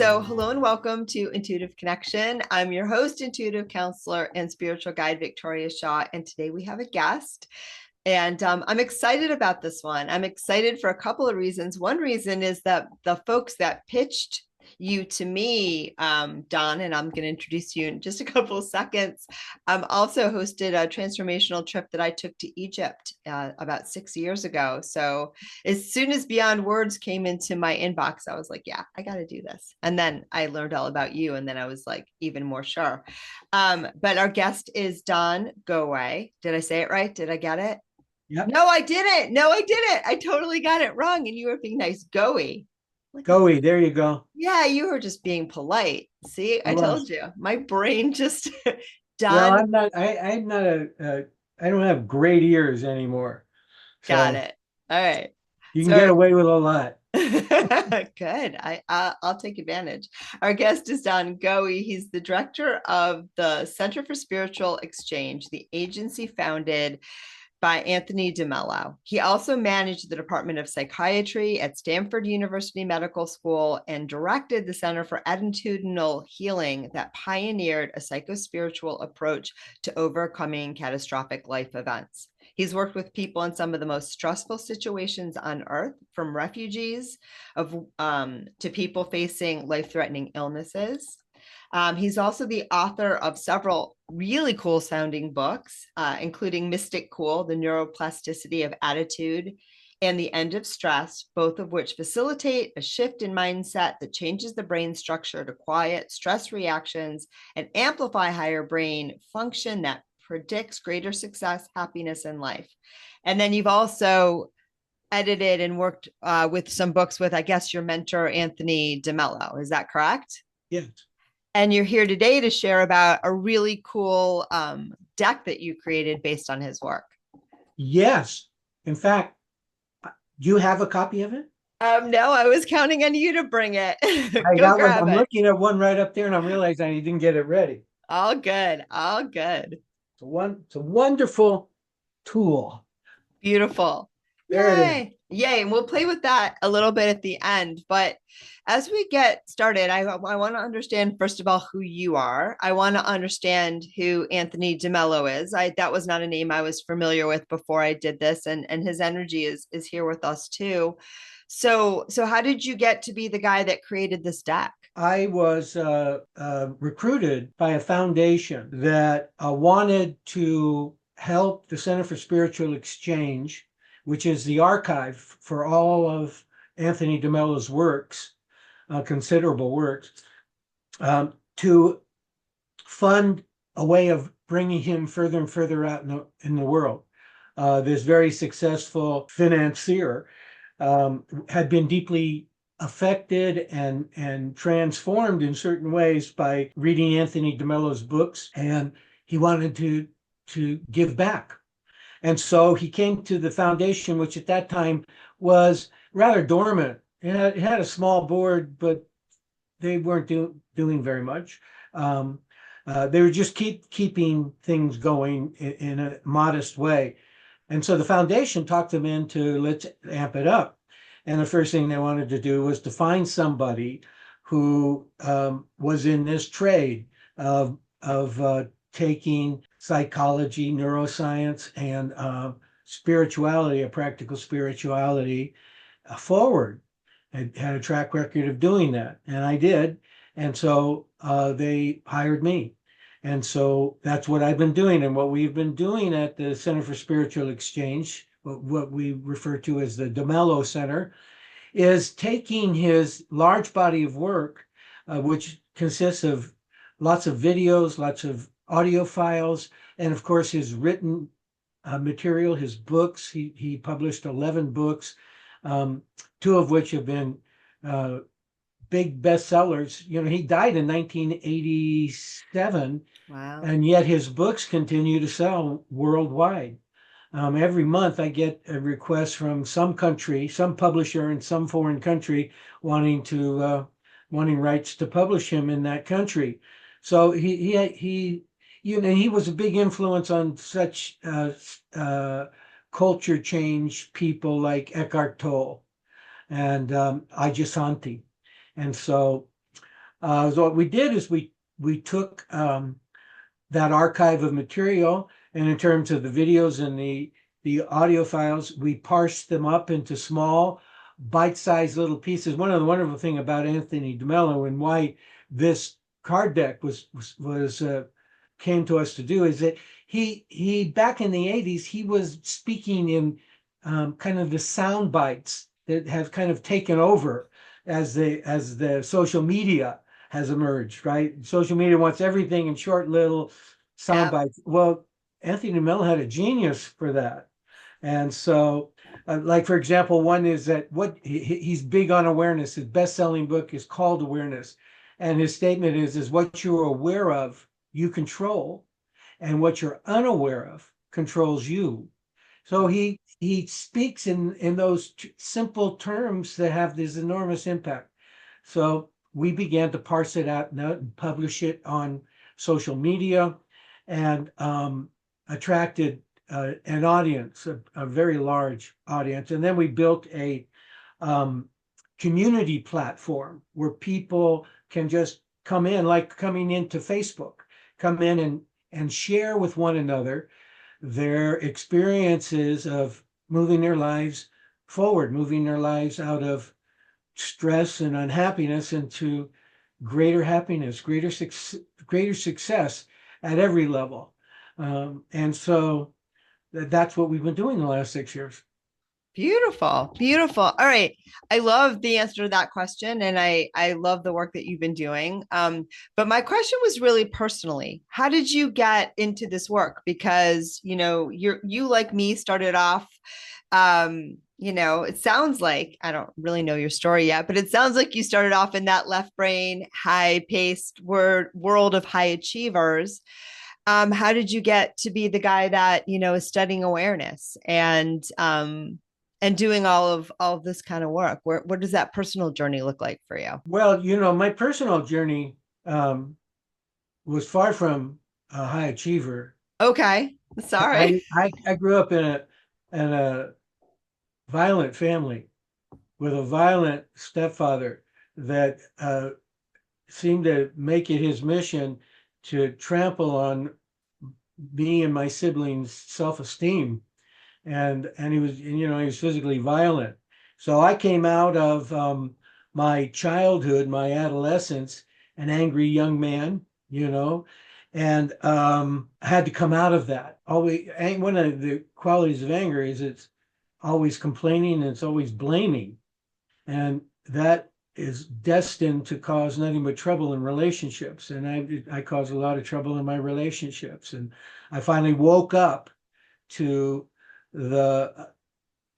So, hello and welcome to Intuitive Connection. I'm your host, intuitive counselor, and spiritual guide, Victoria Shaw. And today we have a guest. And I'm excited about this one. I'm excited for a couple of reasons. One reason is that the folks that pitched you to me, Don, and I'm going to introduce you in just a couple of seconds, also hosted a transformational trip that I took to Egypt about 6 years ago. So as soon as Beyond Words came into my inbox, I was like, yeah, I got to do this. And then I learned all about you. And then I was like, even more sure. But our guest is Don Goewey. Did I say it right? Did I get it? Yep. No, I didn't. No, I didn't. I totally got it wrong. And you were being nice. Goey. Look at Goey, there you go. Yeah, you were just being polite. See, I I told was. you. My brain just Well, done. I'm not I don't have great ears anymore. Got So it. All right. you can get So away with a lot. good. I'll take advantage. Our guest is Don Goewey. He's the director of the Center for Spiritual Exchange, the agency founded by Anthony de Mello. He also managed the Department of Psychiatry at Stanford University Medical School and directed the Center for Attitudinal Healing that pioneered a psychospiritual approach to overcoming catastrophic life events. He's worked with people in some of the most stressful situations on earth, from refugees to people facing life-threatening illnesses. He's also the author of several really cool sounding books, including Mystic Cool, The Neuroplasticity of Attitude, and The End of Stress, both of which facilitate a shift in mindset that changes the brain structure to quiet stress reactions and amplify higher brain function that predicts greater success, happiness, in life. And then you've also edited and worked with some books with, I guess, your mentor, Anthony de Mello. Is that correct? Yes. And you're here today to share about a really cool deck that you created based on his work. Yes. In fact, do you have a copy of it? No, I was counting on you to bring it. I Go got one. grab I'm it. looking at one right up there and I'm realizing I didn't get it ready. All good. All good. It's a wonderful tool. Beautiful. There it is. Yay. Yay. And we'll play with that a little bit at the end. But as we get started, I want to understand, first of all, who you are. I want to understand who Anthony de Mello is. That was not a name I was familiar with before I did this. And his energy is here with us too. So how did you get to be the guy that created this deck? I was recruited by a foundation that wanted to help the Center for Spiritual Exchange, which is the archive for all of Anthony de Mello's works, considerable works, to fund a way of bringing him further and further out in the world. This very successful financier had been deeply affected and transformed in certain ways by reading Anthony de Mello's books, and he wanted to give back. And so he came to the foundation, which at that time was rather dormant. It had a small board, but they weren't doing very much. They were just keeping things going in a modest way. And so the foundation talked them into, let's amp it up. And the first thing they wanted to do was to find somebody who was in this trade of taking psychology, neuroscience, and spirituality, a practical spirituality, forward. I had a track record of doing that, and I did. And so they hired me. And so that's what I've been doing. And what we've been doing at the Center for Spiritual Exchange, what we refer to as the de Mello Center, is taking his large body of work, which consists of lots of videos, lots of audio files, and of course his written material, his books. He published 11 books, two of which have been big bestsellers. You know, he died in 1987. Wow. And yet his books continue to sell worldwide. Every month I get a request from some country, some publisher in some foreign country wanting rights to publish him in that country. So he he was a big influence on such culture change people like Eckhart Tolle and Ajasanti. And so So what we did is we took that archive of material, and in terms of the videos and the audio files, we parsed them up into small, bite-sized little pieces. One of the wonderful thing about Anthony de Mello and why this card deck was came to us to do is that he back in the 80s he was speaking in kind of the sound bites that have kind of taken over as the social media has emerged, right? Social media wants everything in short little sound Yeah. bites. Well, Anthony de Mello had a genius for that. And so, like, for example, one is that he's big on awareness. His best-selling book is called Awareness. And his statement is what you're aware of, you control, and what you're unaware of controls you. So he speaks in those simple terms that have this enormous impact. So we began to parse it out and publish it on social media, and attracted an audience, a very large audience. And then we built a um, community platform where people can just come in, like coming into Facebook, come in and share with one another their experiences of moving their lives forward, moving their lives out of stress and unhappiness into greater happiness, greater success at every level. And so that's what we've been doing the last 6 years. Beautiful, beautiful. All right. I love the answer to that question, and I love the work that you've been doing. But my question was really personally, how did you get into this work? Because you like me started off, it sounds like I don't really know your story yet, but it sounds like you started off in that left brain, high paced world of high achievers. How did you get to be the guy that is studying awareness and doing all of this kind of work? What does that personal journey look like for you? Well, my personal journey was far from a high achiever. Okay, sorry. I grew up in a violent family with a violent stepfather that seemed to make it his mission to trample on me and my siblings' self-esteem, and he was physically violent. So I came out of my childhood, my adolescence, an angry young man, and I had to come out of that. Always, one of the qualities of anger is it's always complaining and it's always blaming, and that is destined to cause nothing but trouble in relationships. And I caused a lot of trouble in my relationships, and I finally woke up to the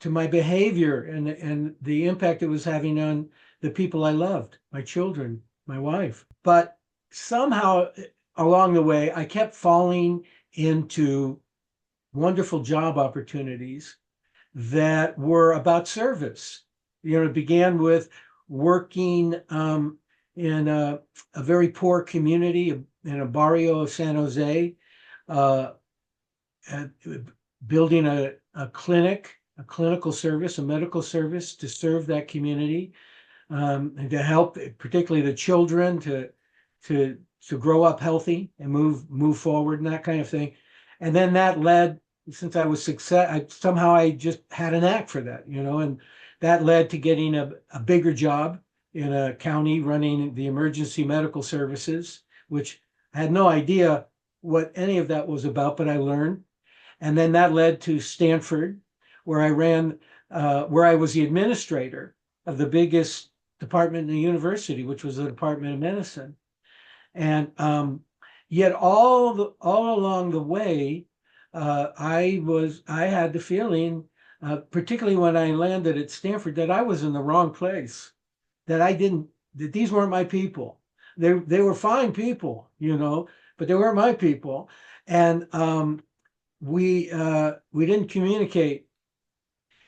to my behavior and the impact it was having on the people I loved, my children, my wife. But somehow along the way, I kept falling into wonderful job opportunities that were about service. It began with working in a very poor community in a barrio of San Jose, uh, building a clinic, a clinical service, a medical service to serve that community, and to help particularly the children to grow up healthy and move forward and that kind of thing. And then that led, since I was somehow I just had a knack for that, and that led to getting a bigger job in a county running the emergency medical services, which I had no idea what any of that was about, but I learned. And then that led to Stanford, where I was the administrator of the biggest department in the university, which was the Department of Medicine. And yet all along the way, I had the feeling, particularly when I landed at Stanford, that I was in the wrong place, that these weren't my people. They were fine people, but they weren't my people. And we didn't communicate.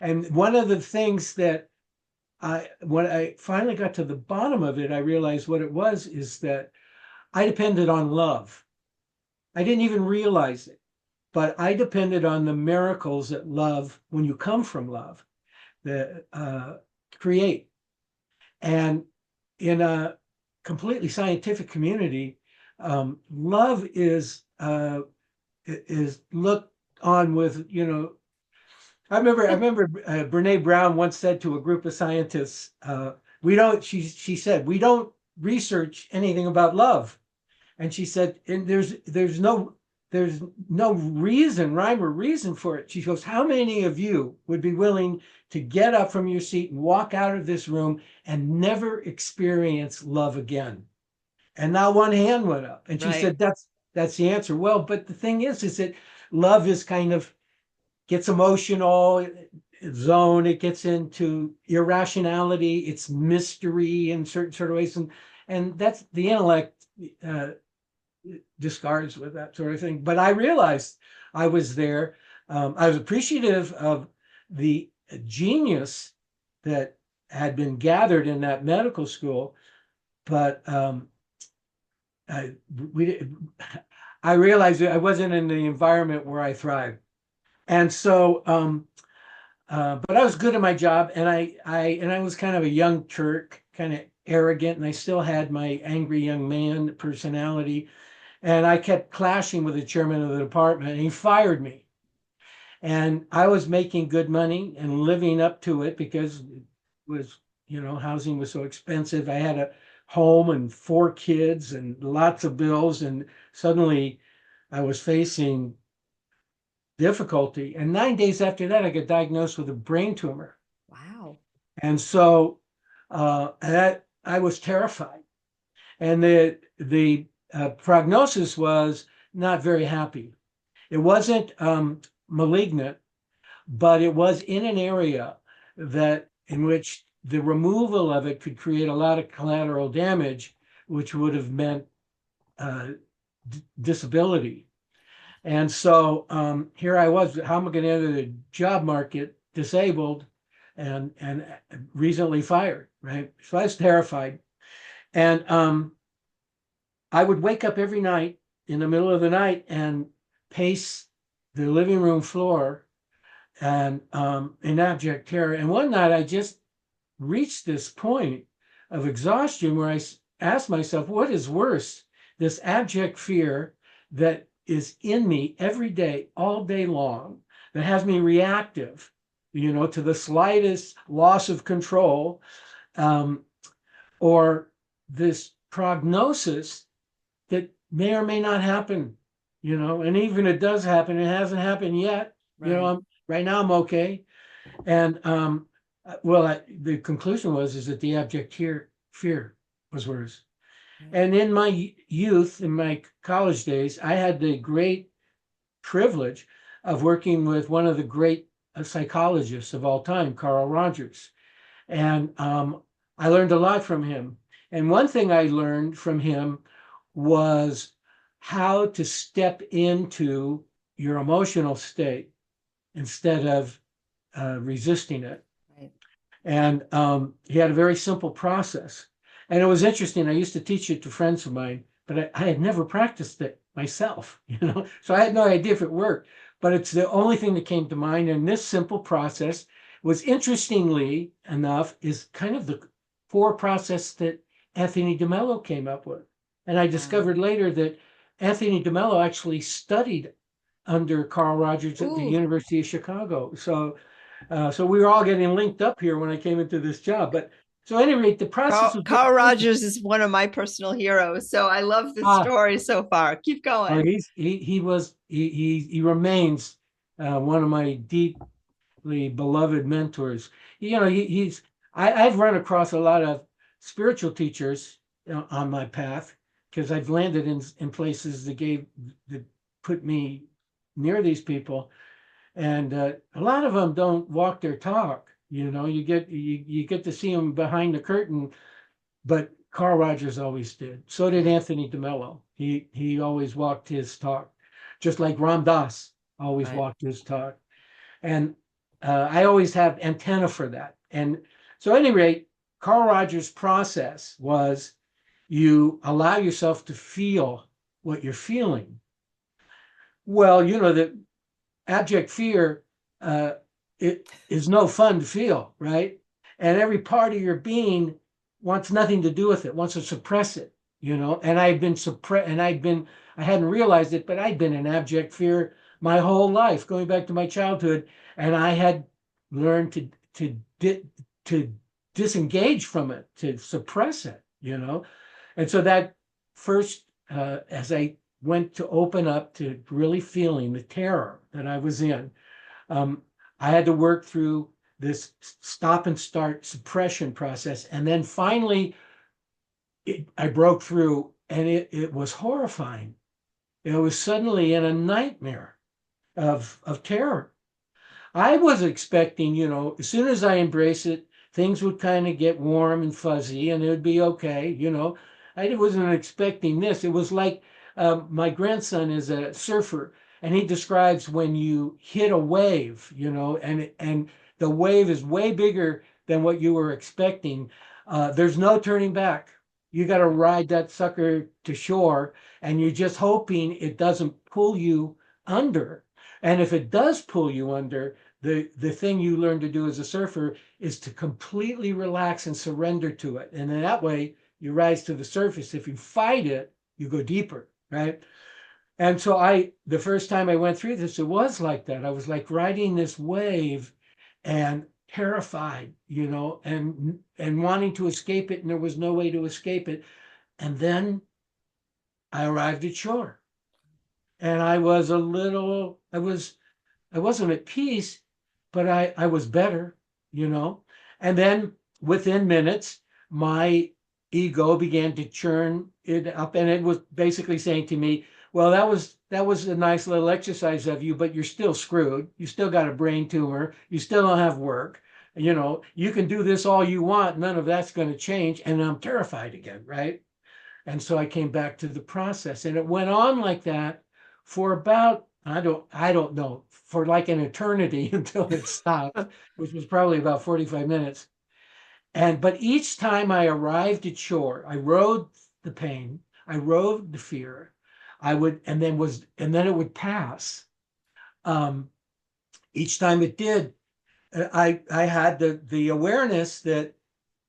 And one of the things that when I finally got to the bottom of it, I realized what it was is that I depended on love. I didn't even realize it, but I depended on the miracles that love, when you come from love, that create. And in a completely scientific community, love is looked on with, I remember Brene Brown once said to a group of scientists, we don't, she said, we don't research anything about love. And she said, and there's no reason, rhyme or reason for it. She goes, how many of you would be willing to get up from your seat and walk out of this room and never experience love again? And now one hand went up. And she Right. said, that's the answer. Well, but the thing is that love is kind of gets emotional zone, it gets into irrationality, it's mystery in certain sort of ways. And that's the intellect uh, discards with that sort of thing. But I realized I was there. I was appreciative of the genius that had been gathered in that medical school, but I, we, I realized that I wasn't in the environment where I thrived. And so, but I was good at my job, and I was kind of a young Turk, kind of arrogant, and I still had my angry young man personality. And I kept clashing with the chairman of the department, and he fired me. And I was making good money and living up to it because it was, housing was so expensive. I had a home and 4 kids and lots of bills, and suddenly I was facing difficulty. And 9 days after that, I got diagnosed with a brain tumor. Wow. And so that I was terrified. And the prognosis was not very happy. It wasn't malignant, but it was in an area that in which the removal of it could create a lot of collateral damage, which would have meant disability. And so here I was, how am I going to enter the job market disabled and recently fired, right? So I was terrified. And I would wake up every night in the middle of the night and pace the living room floor and in abject terror. And one night I just reached this point of exhaustion where I asked myself, what is worse, this abject fear that is in me every day, all day long, that has me reactive, to the slightest loss of control, or this prognosis that may or may not happen, and even if it does happen, it hasn't happened yet. Right. Right now I'm okay. And well, the conclusion is that the abject fear was worse. Right. And in my youth, in my college days, I had the great privilege of working with one of the great psychologists of all time, Carl Rogers. And I learned a lot from him. And one thing I learned from him was how to step into your emotional state instead of resisting it. Right. And he had a very simple process. And it was interesting. I used to teach it to friends of mine, but I had never practiced it myself, so I had no idea if it worked. But it's the only thing that came to mind. And this simple process was, interestingly enough, is kind of the core process that Anthony de Mello came up with. And I Wow. discovered later that Anthony de Mello actually studied under Carl Rogers at the Ooh. University of Chicago. So we were all getting linked up here when I came into this job. But so, at any rate, the process was Carl very Rogers is one of my personal heroes. So I love this ah, story so far. Keep oh, going. he remains one of my deeply beloved mentors. He's I've run across a lot of spiritual teachers on my path because I've landed in places that put me near these people. And a lot of them don't walk their talk. You get to see them behind the curtain, but Carl Rogers always did. So did Yeah. Anthony de Mello. He always walked his talk, just like Ram Dass always Right. walked his talk. And I always have antenna for that. And so, at any rate, Carl Rogers' process was you allow yourself to feel what you're feeling. Well, that abject fear, it is no fun to feel, right? And every part of your being wants nothing to do with it, wants to suppress it, you know. And I'd been suppressed, and I hadn't realized it, but I'd been in abject fear my whole life, going back to my childhood, and I had learned to disengage from it, to suppress it, you know. And so that first, as I went to open up to really feeling the terror that I was in, um, I had to work through this stop and start suppression process. And then finally, I broke through, and it was horrifying. It was suddenly in a nightmare of terror. I was expecting, you know, as soon as I embrace it, things would kind of get warm and fuzzy and it would be okay, you know. I wasn't expecting this. It was like my grandson is a surfer, and he describes when you hit a wave, you know, and the wave is way bigger than what you were expecting. There's no turning back. You got to ride that sucker to shore, and you're just hoping it doesn't pull you under. And if it does pull you under, the thing you learn to do as a surfer is to completely relax and surrender to it. And in that way, you rise to the surface. If you fight it, you go deeper, right? And so the first time I went through this, it was like that. I was like riding this wave and terrified, you know, and wanting to escape it, and there was no way to escape it. And then I arrived at shore, and I wasn't at peace, but I was better, you know. And then within minutes, my ego began to churn it up, and it was basically saying to me, well, that was a nice little exercise of you, but you're still screwed. You still got a brain tumor. You still don't have work. You know, you can do this all you want. None of that's going to change. And I'm terrified again, right? And so I came back to the process, and it went on like that for about, I don't know, for like an eternity until it stopped, which was probably about 45 minutes. But each time I arrived at shore, I rode the pain, I rode the fear, and then it would pass. Um, each time it did, I had the awareness that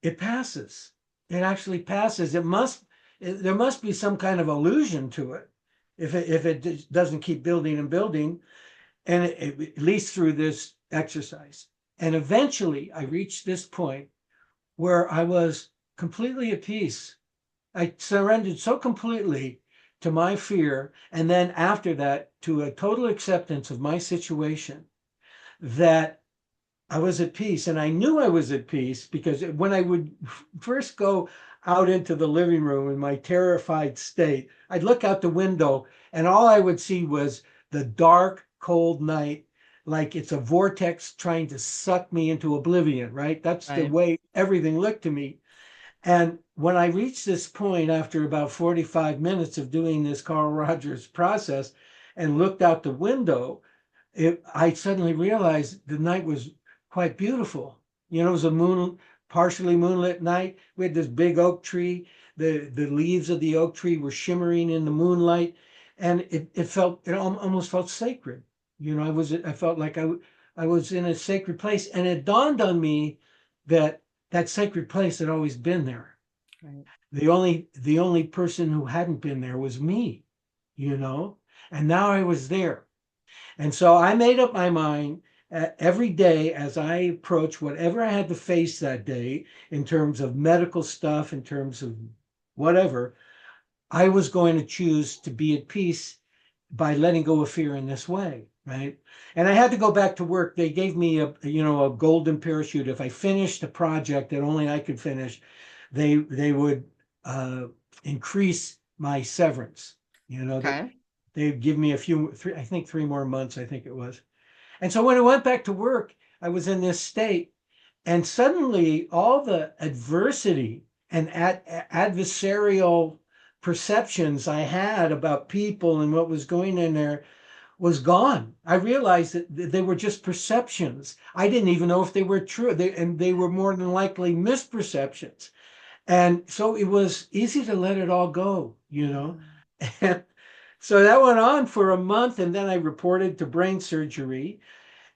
it passes. It actually passes. There must be some kind of illusion to it if it doesn't keep building and building, and at least through this exercise. And eventually I reached this point where I was completely at peace. I surrendered so completely to my fear, and then after that to a total acceptance of my situation, that I was at peace. And I knew I was at peace because when I would first go out into the living room in my terrified state, I'd look out the window, and all I would see was the dark, cold night, like it's a vortex trying to suck me into oblivion, right? That's the Right. way everything looked to me. And when I reached this point after about 45 minutes of doing this Carl Rogers process and looked out the window, I suddenly realized the night was quite beautiful. You know, it was a partially moonlit night. We had this big oak tree. The leaves of the oak tree were shimmering in the moonlight, and it almost felt sacred. You know, I felt like I was in a sacred place, and it dawned on me that that sacred place had always been there. Right. The only person who hadn't been there was me, you know, and now I was there. And so I made up my mind every day as I approached whatever I had to face that day in terms of medical stuff, in terms of whatever, I was going to choose to be at peace by letting go of fear in this way, right? And I had to go back to work. They gave me a golden parachute. If I finished a project that only I could finish, they would increase my severance. You know, Okay. they'd give me I think 3 more months, I think it was. And so when I went back to work, I was in this state, and suddenly all the adversity and adversarial perceptions I had about people and what was going in there was gone. I realized that they were just perceptions. I didn't even know if they were true, and they were more than likely misperceptions. And so it was easy to let it all go, you know. Mm. And so that went on for a month, and then I reported to brain surgery,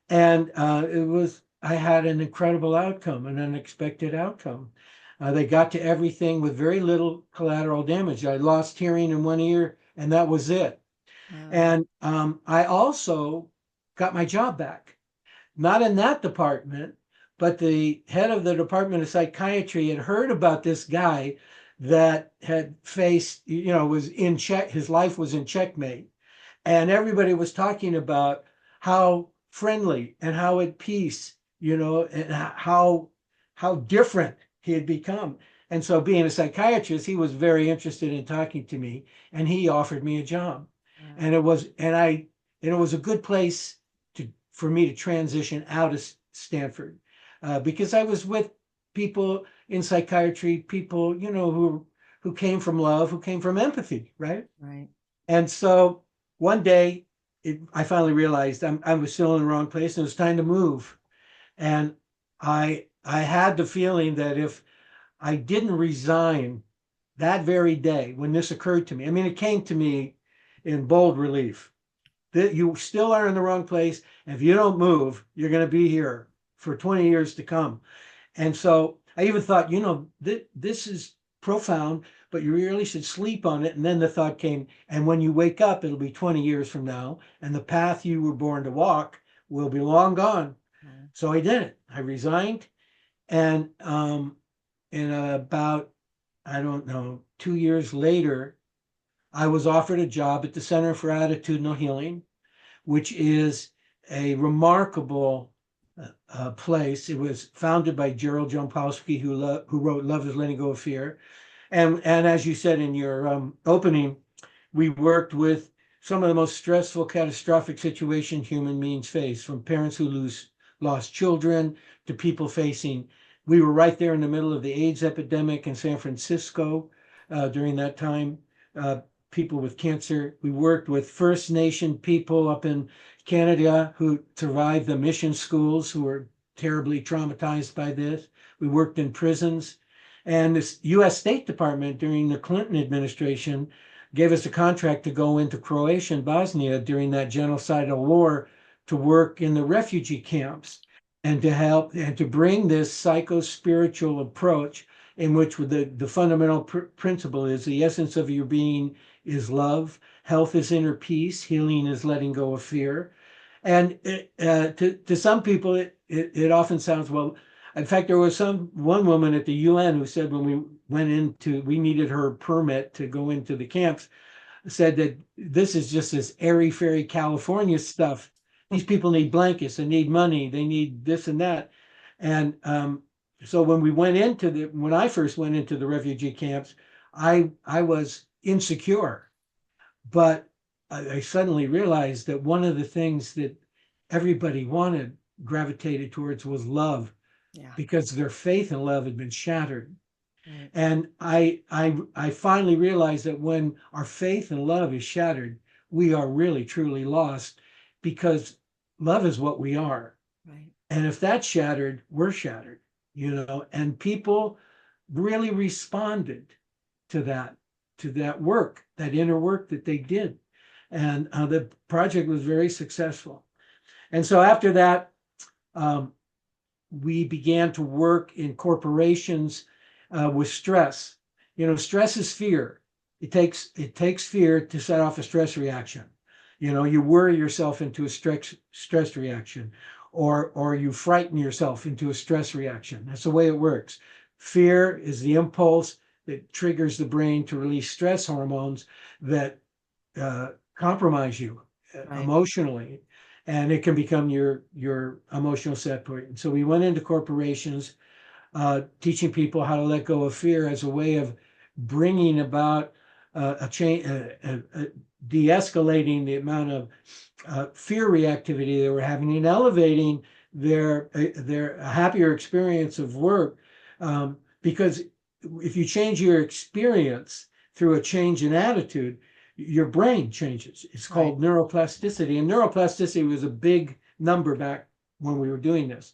and I had an incredible outcome, an unexpected outcome. They got to everything with very little collateral damage. I lost hearing in one ear, and that was it. Wow. And I also got my job back, not in that department, but the head of the Department of Psychiatry had heard about this guy that had faced, was in check, his life was in checkmate. And everybody was talking about how friendly and how at peace, and how different he had become. And so being a psychiatrist, he was very interested in talking to me, and he offered me a job. Wow. And it was a good place for me to transition out of Stanford, because I was with people in psychiatry, people, who came from love, who came from empathy, right? Right. And so one day, I finally realized I was still in the wrong place, and it was time to move. And I had the feeling that if I didn't resign that very day when this occurred to me, I mean, it came to me in bold relief that you still are in the wrong place. And if you don't move, you're going to be here for 20 years to come. And so I even thought, this is profound, but you really should sleep on it. And then the thought came, and when you wake up, it'll be 20 years from now, and the path you were born to walk will be long gone. Wow. So I did it. I resigned. And in about, I don't know, 2 years later, I was offered a job at the Center for Attitudinal Healing, which is a remarkable place. It was founded by Gerald Jampolsky, who wrote Love is Letting Go of Fear. And as you said in your opening, we worked with some of the most stressful, catastrophic situations human beings face, from parents who lost children to people facing. We were right there in the middle of the AIDS epidemic in San Francisco during that time. People with cancer. We worked with First Nation people up in Canada who survived the mission schools, who were terribly traumatized by this. We worked in prisons. And this US State Department during the Clinton administration gave us a contract to go into Croatia and Bosnia during that genocidal war to work in the refugee camps and to help and to bring this psycho-spiritual approach in which the fundamental principle is the essence of your being is love, health is inner peace, healing is letting go of fear. And to some people, it often sounds, well, in fact, there was one woman at the UN who said when we needed her permit to go into the camps, said that this is just this airy fairy California stuff. These people need blankets, they need money, they need this and that. And so when I first went into the refugee camps, I was insecure, but I suddenly realized that one of the things that everybody gravitated towards was love, Yeah. because their faith and love had been shattered. Right. And I finally realized that when our faith and love is shattered, we are really truly lost, because love is what we are. Right. And if that's shattered, we're shattered, and people really responded to that work, that inner work that they did. And the project was very successful. And so after that, we began to work in corporations with stress. Stress is fear. It takes fear to set off a stress reaction. You worry yourself into a stress reaction, or you frighten yourself into a stress reaction. That's the way it works. Fear is the impulse that triggers the brain to release stress hormones that compromise you Right. emotionally, and it can become your emotional set point. And so we went into corporations, teaching people how to let go of fear as a way of bringing about a change, de-escalating the amount of fear reactivity they were having, and elevating their happier experience of work. Because if you change your experience through a change in attitude, your brain changes. It's Right. called neuroplasticity. And neuroplasticity was a big number back when we were doing this.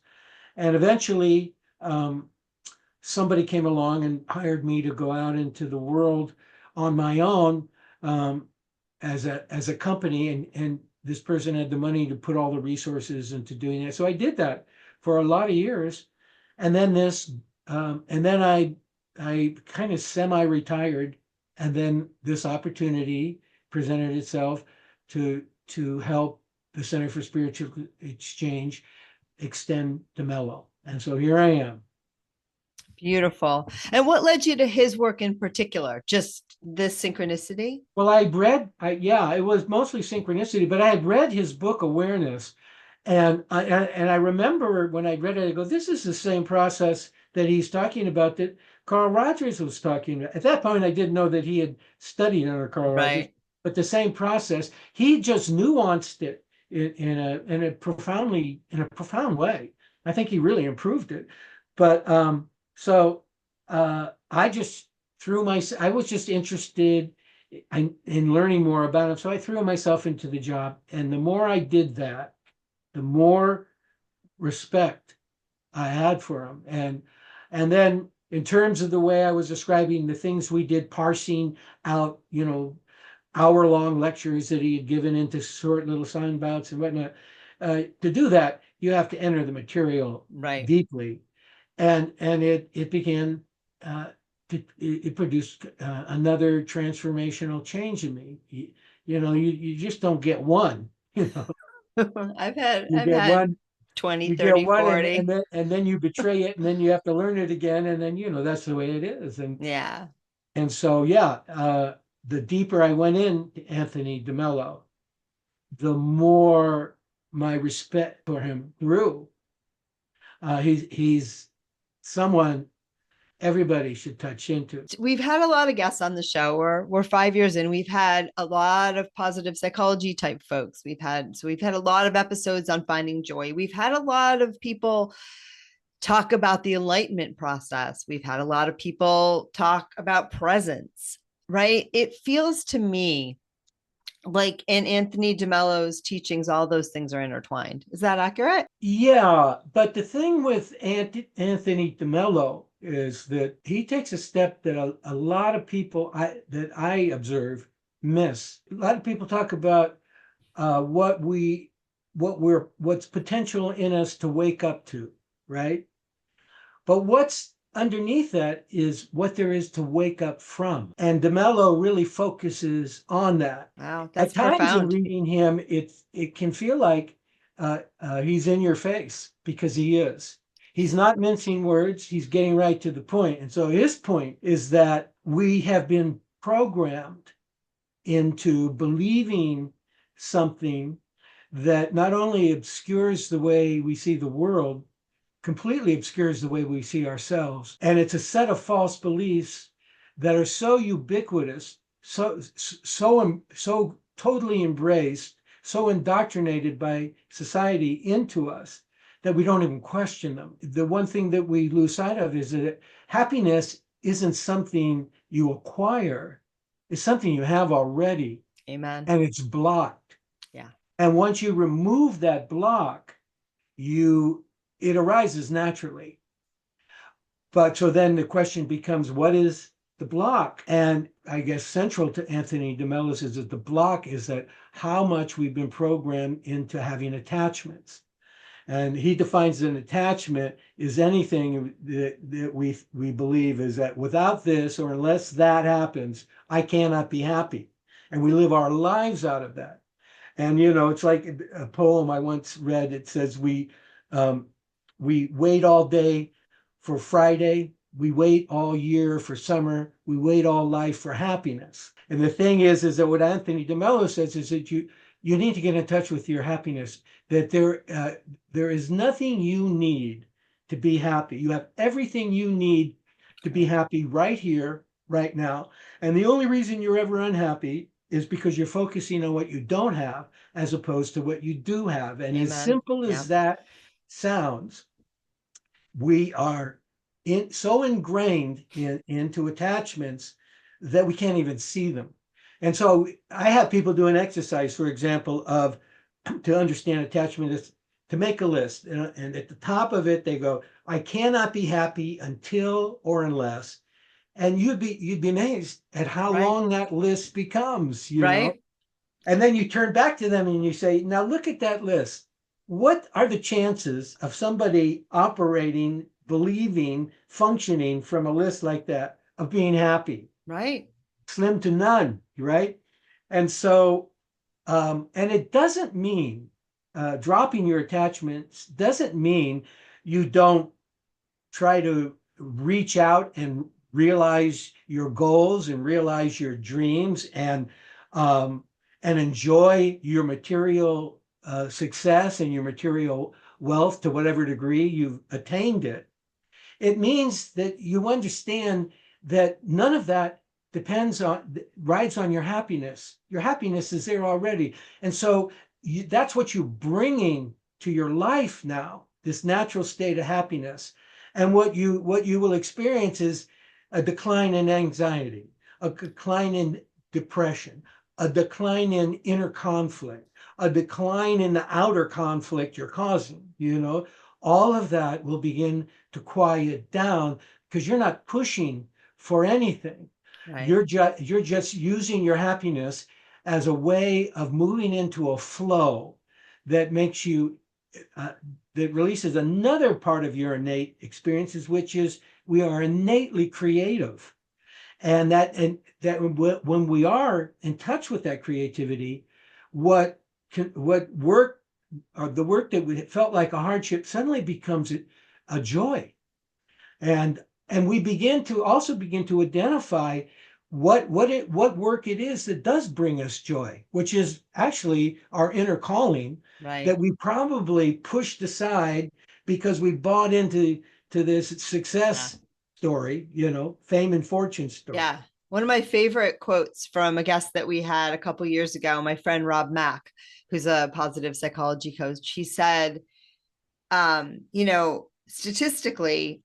And eventually, somebody came along and hired me to go out into the world on my own, as a company. And this person had the money to put all the resources into doing it. So I did that for a lot of years. And then and then I I kind of semi-retired, and then this opportunity presented itself to help the Center for Spiritual Exchange extend de Mello. And so here I am. Beautiful. And what led you to his work in particular? Just this synchronicity? Well, yeah, it was mostly synchronicity, but I had read his book Awareness, and I remember when I read it, I go, this is the same process that he's talking about that Carl Rogers was talking about. At that point, I didn't know that he had studied under Carl Rogers, Right. but the same process. He just nuanced it in a profound way. I think he really improved it. But so I just I was just interested in learning more about him. So I threw myself into the job. And the more I did that, the more respect I had for him. And then in terms of the way I was describing the things we did, parsing out, hour-long lectures that he had given into short little sign bouts and whatnot. To do that, you have to enter the material Right. deeply, and it began. It produced another transformational change in me. You just don't get one. I've had You I've get had one 20, you get 30, one and 40. then and then you betray it and then you have to learn it again and then that's the way it is Yeah. and so yeah, the deeper I went in to Anthony de Mello, the more my respect for him grew. He's someone everybody should touch into. We've had a lot of guests on the show. We're 5 years in. We've had a lot of positive psychology type folks. We've had a lot of episodes on finding joy. We've had a lot of people talk about the enlightenment process. We've had a lot of people talk about presence, right? It feels to me like in Anthony de Mello's teachings, all those things are intertwined. Is that accurate? Yeah, but the thing with Anthony de Mello is that he takes a step that a lot of people that I observe miss. A lot of people talk about what's potential in us to wake up to, right? But what's underneath that is what there is to wake up from. And de Mello really focuses on that. Wow, At that's times in profound. reading him, it can feel like he's in your face because he is. He's not mincing words. He's getting right to the point. And so his point is that we have been programmed into believing something that not only obscures the way we see the world, completely obscures the way we see ourselves. And it's a set of false beliefs that are so ubiquitous, so totally embraced, so indoctrinated by society into us that we don't even question them. The one thing that we lose sight of is that happiness isn't something you acquire, it's something you have already, Amen. and it's blocked. Yeah. And once you remove that block, it arises naturally. But so then the question becomes, what is the block? And I guess central to Anthony de Mello is that the block is that how much we've been programmed into having attachments. And he defines an attachment is anything that we believe is that without this or unless that happens, I cannot be happy. And we live our lives out of that. And it's like a poem I once read. It says we wait all day for Friday. We wait all year for summer. We wait all life for happiness. And the thing is that what Anthony de Mello says is that you need to get in touch with your happiness. That there is nothing you need to be happy. You have everything you need to be happy right here, right now. And the only reason you're ever unhappy is because you're focusing on what you don't have as opposed to what you do have. And as Amen. simple Yeah. as that sounds, we are so ingrained into attachments that we can't even see them. And so I have people do an exercise, for example, of to understand attachment is to make a list. And at the top of it, they go, I cannot be happy until or unless. And you'd be amazed at how Right. long that list becomes. Right. And then you turn back to them and you say, now look at that list. What are the chances of somebody operating believing, functioning from a list like that of being happy. Right. Slim to none, right? And so, and it doesn't mean dropping your attachments doesn't mean you don't try to reach out and realize your goals and realize your dreams and enjoy your material success and your material wealth to whatever degree you've attained it. It means that you understand that none of that rides on your happiness. Your happiness is there already. And so that's what you're bringing to your life now, this natural state of happiness. And what you will experience is a decline in anxiety, a decline in depression, a decline in inner conflict, a decline in the outer conflict you're causing, all of that will begin to quiet down because you're not pushing for anything. Right. You're just using your happiness as a way of moving into a flow that makes you uh, that releases another part of your innate experiences, which is we are innately creative, and that when we are in touch with that creativity, what work or the work that felt like a hardship suddenly becomes a joy, and we begin to identify what work it is that does bring us joy, which is actually our inner calling Right. that we probably pushed aside because we bought into this Yeah. success story, fame and fortune story. Yeah. One of my favorite quotes from a guest that we had a couple years ago, my friend Rob Mack, who's a positive psychology coach, he said, statistically,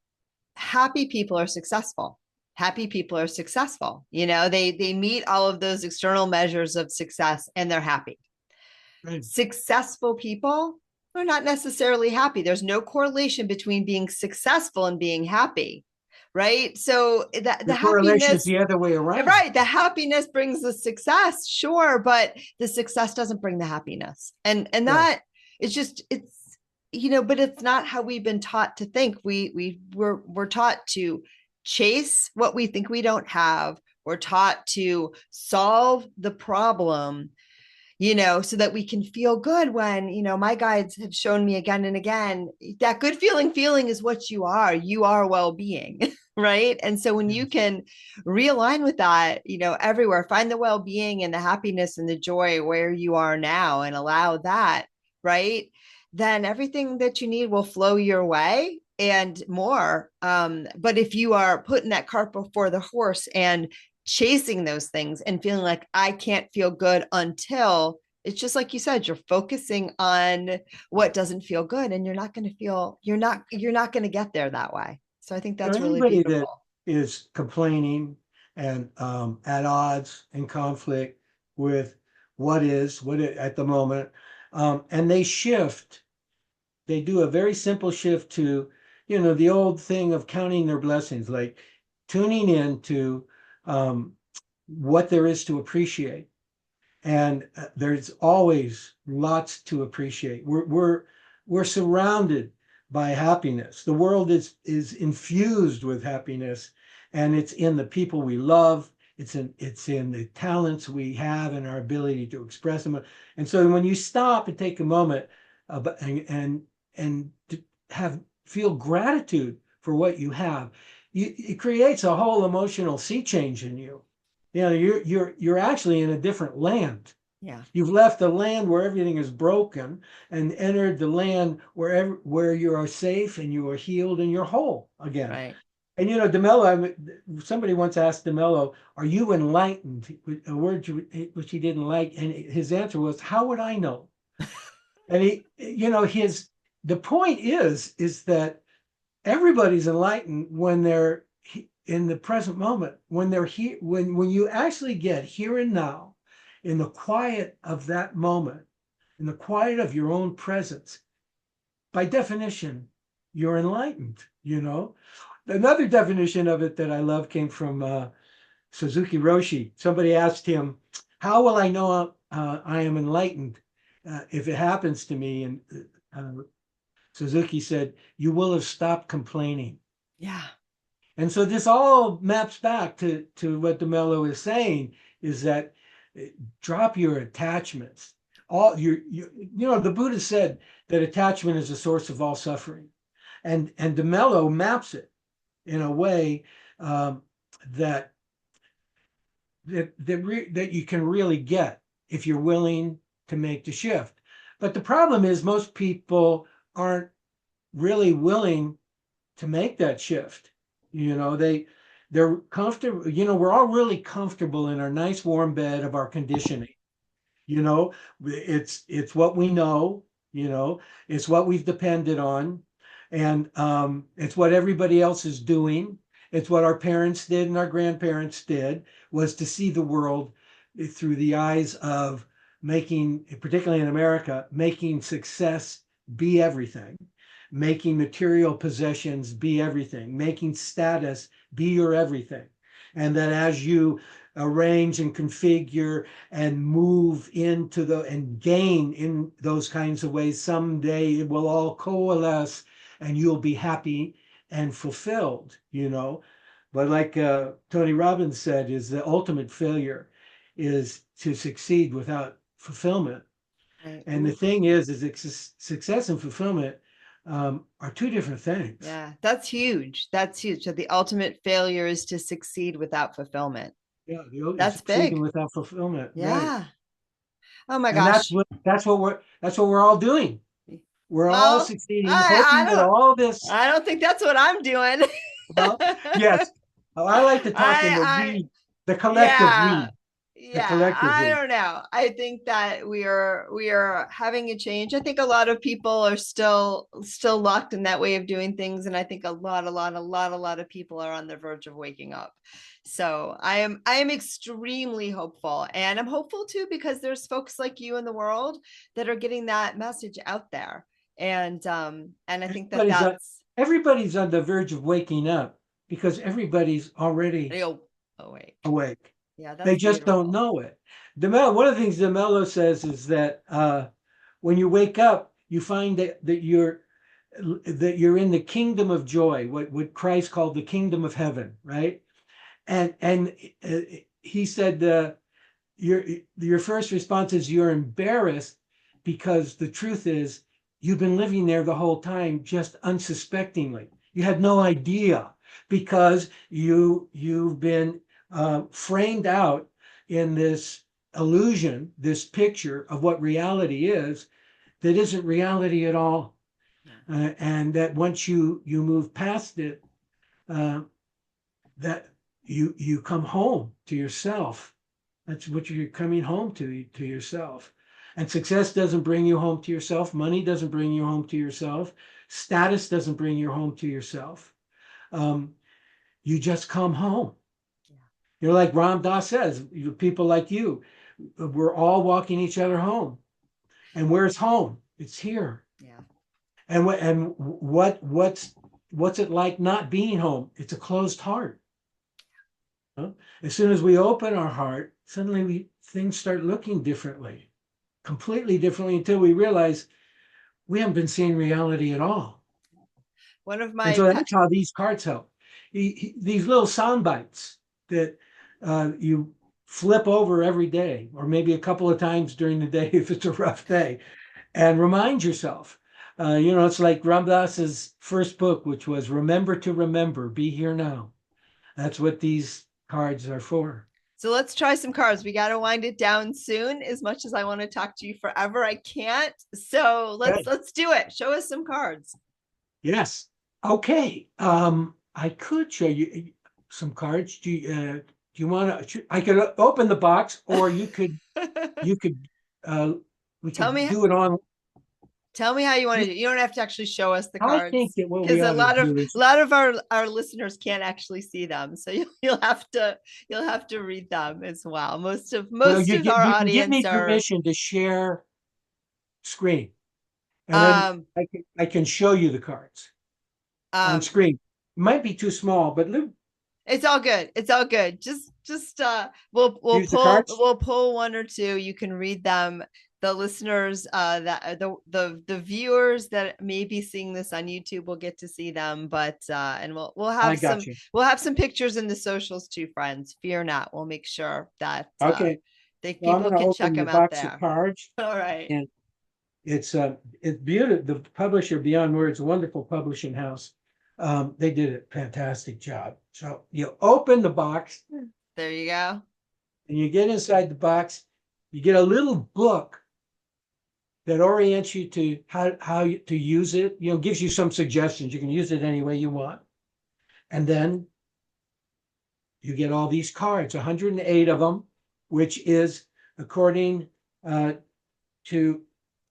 happy people are successful. Happy people are successful. They meet all of those external measures of success and they're happy. Right. Successful people are not necessarily happy. There's no correlation between being successful and being happy. Right. So that the The correlation is happiness, the other way around. right, the happiness brings the success, sure, but the success doesn't bring the happiness. And Right. that is just it's but it's not how we've been taught to think. We're taught to chase what we think we don't have. We're taught to solve the problem, so that we can feel good when, my guides have shown me again and again that good feeling is what you are. You are well-being, right? And so when you Yes. can realign with that, everywhere, find the well-being and the happiness and the joy where you are now and allow that, right? Then everything that you need will flow your way and more. But if you are putting that cart before the horse and chasing those things and feeling like I can't feel good until, it's just like you said, you're focusing on what doesn't feel good and you're not going to get there that way. So I think So that's really anybody that beautiful. is complaining and at odds and conflict with at the moment, and they do a very simple shift to, the old thing of counting their blessings, like tuning in to um, what there is to appreciate. And there's always lots to appreciate. We're surrounded by happiness. The world is infused with happiness, and it's in the people we love. It's in the talents we have and our ability to express them. And so when you stop and take a moment and to feel gratitude for what you have, it creates a whole emotional sea change in you. You're actually in a different land. Yeah. You've left the land where everything is broken and entered the land where you are safe and you are healed and you're whole again. Right. And De Mello, somebody once asked De Mello, "Are you enlightened?" A word which he didn't like, and his answer was, "How would I know?" And his the point is that everybody's enlightened when they're in the present moment, when they're here, when you actually get here and now, in the quiet of that moment, in the quiet of your own presence. By definition, you're enlightened. Another definition of it that I love came from Suzuki Roshi. Somebody asked him, "How will I know I am enlightened if it happens to me?" And Suzuki said, you will have stopped complaining. Yeah. And so this all maps back to what de Mello is saying, is that drop your attachments. All the Buddha said that attachment is the source of all suffering. And de Mello maps it in a way that that you can really get if you're willing to make the shift. But the problem is most people aren't really willing to make that shift. They're comfortable. We're all really comfortable in our nice warm bed of our conditioning. It's what we know. It's what we've depended on, and it's what everybody else is doing. It's what our parents did and our grandparents did, was to see the world through the eyes of making, particularly in America, making success be everything, making material possessions be everything, making status be your everything. And that as you arrange and configure and move into and gain in those kinds of ways, someday it will all coalesce and you'll be happy and fulfilled. But like Tony Robbins said, is the ultimate failure is to succeed without fulfillment. Right. And the thing is success and fulfillment are two different things. Yeah, that's huge. That's huge. So the ultimate failure is to succeed without fulfillment. Yeah, That's succeeding big. without fulfillment, right? Yeah. Oh my And gosh. that's what we're all doing. We're all Well, succeeding, I hoping that don't all this. I don't think that's what I'm doing. Well, yes, I like to talk in the I we, the collective yeah. we, the Yeah, collective I we. don't know. I think that we are having a change. I think a lot of people are still locked in that way of doing things, and I think a lot of people are on the verge of waking up. So I am extremely hopeful, and I'm hopeful too because there's folks like you in the world that are getting that message out there, and I think that Everybody's on, that's everybody's on the verge of waking up because everybody's already awake. awake. Yeah, They that's just don't beautiful. know it. One of the things DeMello says is that when you wake up, you find that you're in the kingdom of joy, what Christ called the kingdom of heaven, right? And he said your first response is you're embarrassed because the truth is you've been living there the whole time just unsuspectingly. You had no idea because you've been framed out in this illusion, this picture of what reality is that isn't reality at all. And that once you move past it, uh, that you come home to yourself. That's what you're coming home to yourself. And success doesn't bring you home to yourself. Money doesn't bring you home to yourself. Status doesn't bring you home to yourself. Um, you just come home. Like Ram Dass says, people like you, we're all walking each other home. And where's home? It's here. Yeah. What's it like not being home? It's a closed heart. Huh? As soon as we open our heart, suddenly things start looking differently, completely differently, until we realize we haven't been seeing reality at all. One of And my so that's how these cards help. These little sound bites that you flip over every day, or maybe a couple of times during the day if it's a rough day, and remind yourself. It's like Ram Dass's first book, which was Remember to Remember, Be Here Now. That's what these cards are for. So let's try some cards. We got to wind it down soon. As much as I want to talk to you forever, I can't. So let's Okay. let's do it. Show us some cards. Yes. Okay. I could show you some cards. Do you want to? I could open the box, or you could we tell could me do it on. tell me how you want to do it. You don't have to actually show us the I think cards that what because we a ought to lot of do a is. lot of our listeners can't actually see them. So you'll have to read them as well. Most of Well, most of our you can give me audience are permission to share screen, and then um I can show you the cards on um screen. It might be too small, but it's all good. It's all good. Just we'll use the cards. we'll pull one or two. You can read them the listeners that the viewers that may be seeing this on YouTube will get to see them, but and we'll I have got you. some pictures in the socials too, friends. Fear not. We'll make sure that Okay. Well, I'm people going to can check open the them out box of there. cards, All right. and it's beautiful. The publisher, Beyond Words, a wonderful publishing house. They did a fantastic job. So you open the box There you go. and you get inside the box. You get a little book that orients you to how to use it. You know, gives you some suggestions. You can use it any way you want. And then you get all these cards, 108 of them, which is according to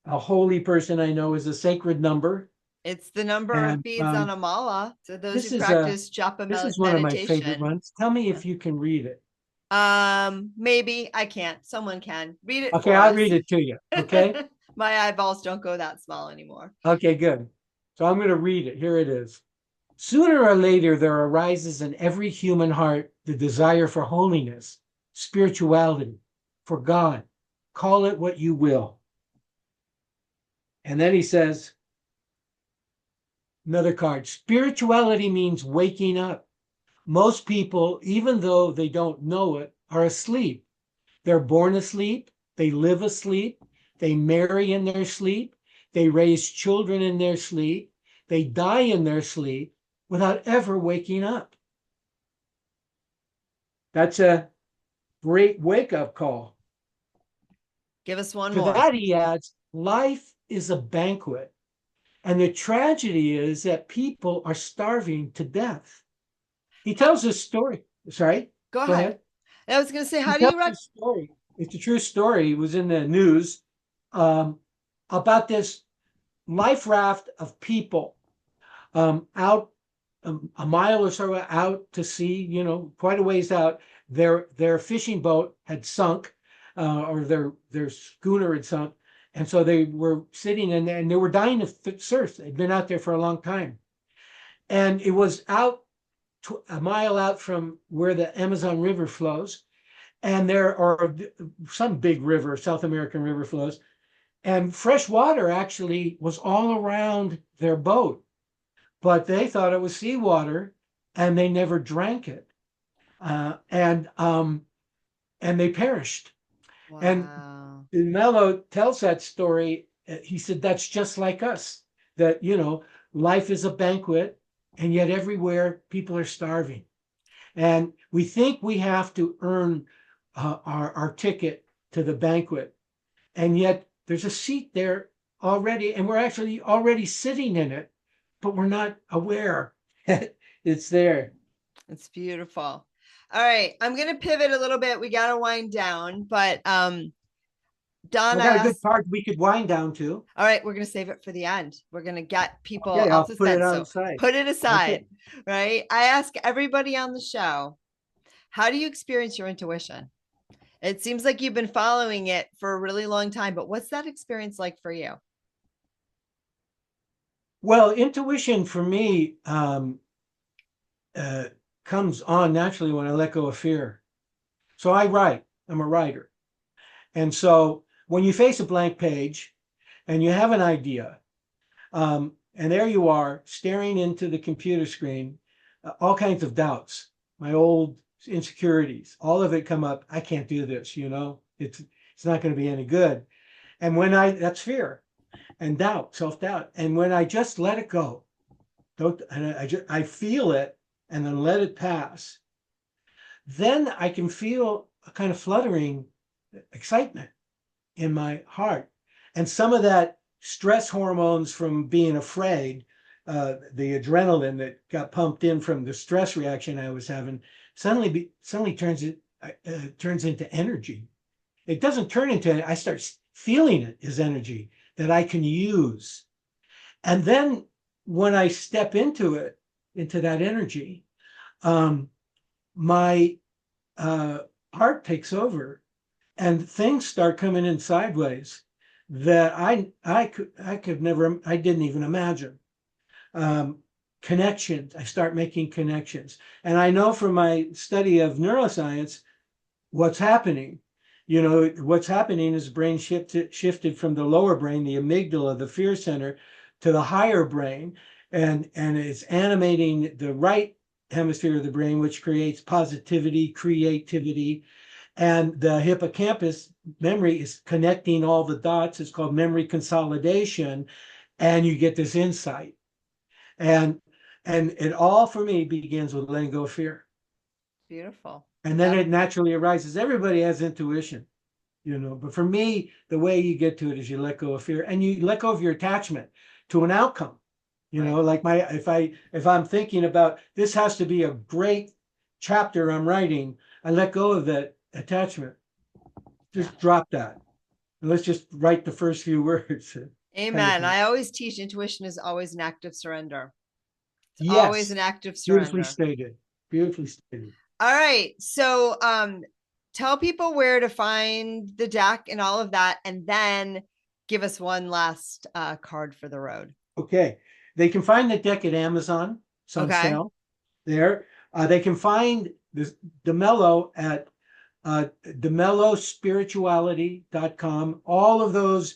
a holy person I know is a sacred number. It's the number of And beads on a mala. So those this who is a practice japa this is one of my favorite meditation. ones. Tell me if you can read it. Maybe I can't. Someone can read it Okay, for I'll us. read it to you. Okay. My eyeballs don't go that small anymore. Okay, good. So I'm going to read it. Here it is. Sooner or later, there arises in every human heart the desire for holiness, spirituality, for God. Call it what you will. And then he says, another card, spirituality means waking up. Most people, even though they don't know it, are asleep. They're born asleep. They live asleep. They marry in their sleep. They raise children in their sleep. They die in their sleep without ever waking up. That's a great wake-up call. Give us one To more. that, he adds, life is a banquet. And the tragedy is that people are starving to death. He tells this story. Sorry, Go go ahead. ahead. I was going to say, He how do tells you this story. It's a true story. It was in the news about this life raft of people out a mile or so out to sea, you know, quite a ways out. Their fishing boat had sunk, or their schooner had sunk, and so they were sitting in there and they were dying of thirst. They'd been out there for a long time, and it was out a mile out from where the Amazon River flows, and there are some big river, South American river flows, and fresh water actually was all around their boat, but they thought it was seawater, and they never drank it, and they perished. And Wow. Mello tells that story. He said that's just like us. That life is a banquet, and yet everywhere people are starving, and we think we have to earn our ticket to the banquet, and yet there's a seat there already, and we're actually already sitting in it, but we're not aware it's there. It's beautiful. All right. I'm going to pivot a little bit. We got to wind down, but Don, I I got a good asked, part we could wind down to. all right, we're going to save it for the end. We're going to get people Okay, out I'll to put it spend. on So site. put it aside, Okay. right? I ask everybody on the show, how do you experience your intuition? It seems like you've been following it for a really long time, but what's that experience like for you? Well, intuition for me comes on naturally when I let go of fear. So I write. I'm a writer. And so when you face a blank page and you have an idea, and there you are staring into the computer screen, all kinds of doubts, my old insecurities, all of it come up. I can't do this, it's not going to be any good. And that's fear and doubt, self-doubt. And when I just let it go, I feel it and then let it pass, then I can feel a kind of fluttering excitement in my heart. And some of that stress hormones from being afraid, the adrenaline that got pumped in from the stress reaction I was having, suddenly turns into energy. It doesn't turn into, I start feeling it as energy that I can use. And then when I step into that energy, my heart takes over and things start coming in sideways that I could never, I didn't even imagine. Connections, I start making connections. And I know from my study of neuroscience, what's happening what's happening is brain shifted from the lower brain, the amygdala, the fear center, to the higher brain, and it's animating the right hemisphere of the brain, which creates positivity, creativity, and the hippocampus memory is connecting all the dots. It's called memory consolidation, and you get this insight. And it all for me begins with letting go of fear. Beautiful. And then it naturally arises. Everybody has intuition, but for me, the way you get to it is you let go of fear and you let go of your attachment to an outcome. Like if I'm thinking about this has to be a great chapter I'm writing, I let go of that attachment. Just drop that. And let's just write the first few words. Amen. I always teach intuition is always an act of surrender. It's always Yes. an act of Beautifully surrender. stated. Beautifully stated. All right. So tell people where to find the deck and all of that, and then give us one last card for the road. Okay. They can find the deck at Amazon. It's on sale there. They can find the de Mello at demellospirituality.com. All of those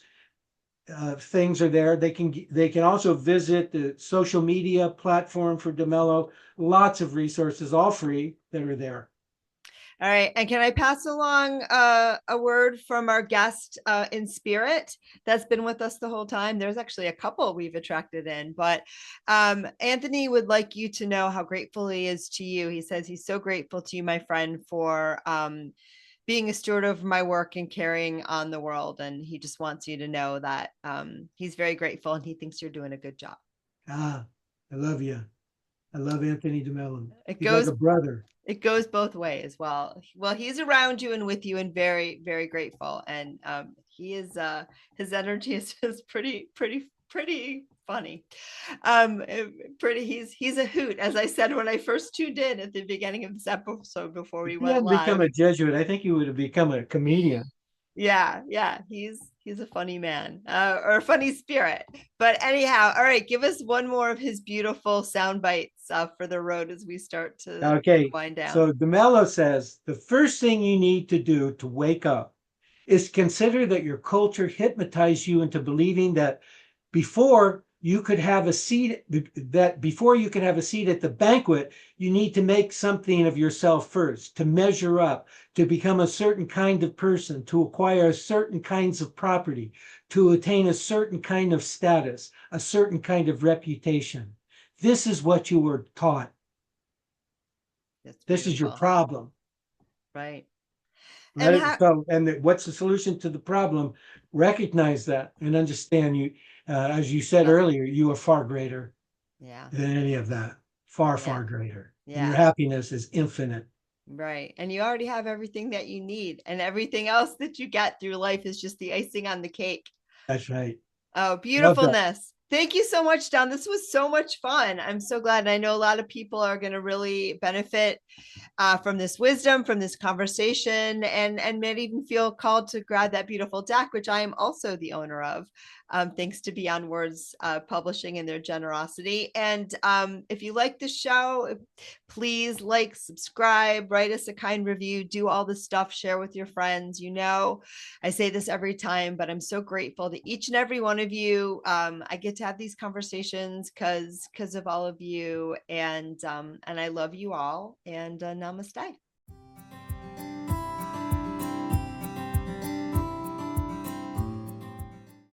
things are there. They can also visit the social media platform for de Mello. Lots of resources, all free, that are there. All right. And can I pass along a word from our guest in spirit that's been with us the whole time? There's actually a couple we've attracted in, but Anthony would like you to know how grateful he is to you. He says he's so grateful to you, my friend, for being a steward of my work and carrying on the world. And he just wants you to know that he's very grateful and he thinks you're doing a good job. I love you. I love Anthony de Mello. He's like a brother. It goes both ways. Well, he's around you and with you and very, very grateful. And he is his energy is just pretty funny. He's a hoot, as I said when I first tuned in at the beginning of this episode before we went live. Become a Jesuit, I think he would have become a comedian. Yeah, he's a funny man or a funny spirit. But anyhow, all right, give us one more of his beautiful sound bites for the road as we start to wind down. So de Mello says the first thing you need to do to wake up is consider that your culture hypnotized you into believing that before you could have a seat at the banquet, you need to make something of yourself first, to measure up, to become a certain kind of person, to acquire certain kinds of property, to attain a certain kind of status, a certain kind of reputation. This is what you were taught. This is your problem. Right. And what's the solution to the problem? Recognize that and understand you. As you said earlier, you are far greater than any of that. Far greater. Yeah. Your happiness is infinite. Right. And you already have everything that you need. And everything else that you get through life is just the icing on the cake. That's right. Oh, beautifulness. Thank you so much, Don. This was so much fun. I'm so glad. And I know a lot of people are going to really benefit from this wisdom, from this conversation, and may even feel called to grab that beautiful deck, which I am also the owner of, thanks to Beyond Words Publishing and their generosity. And if you like the show, please like, subscribe, write us a kind review, do all the stuff, share with your friends. I say this every time, but I'm so grateful to each and every one of you. I get to have these conversations because of all of you, and I love you all. And namaste.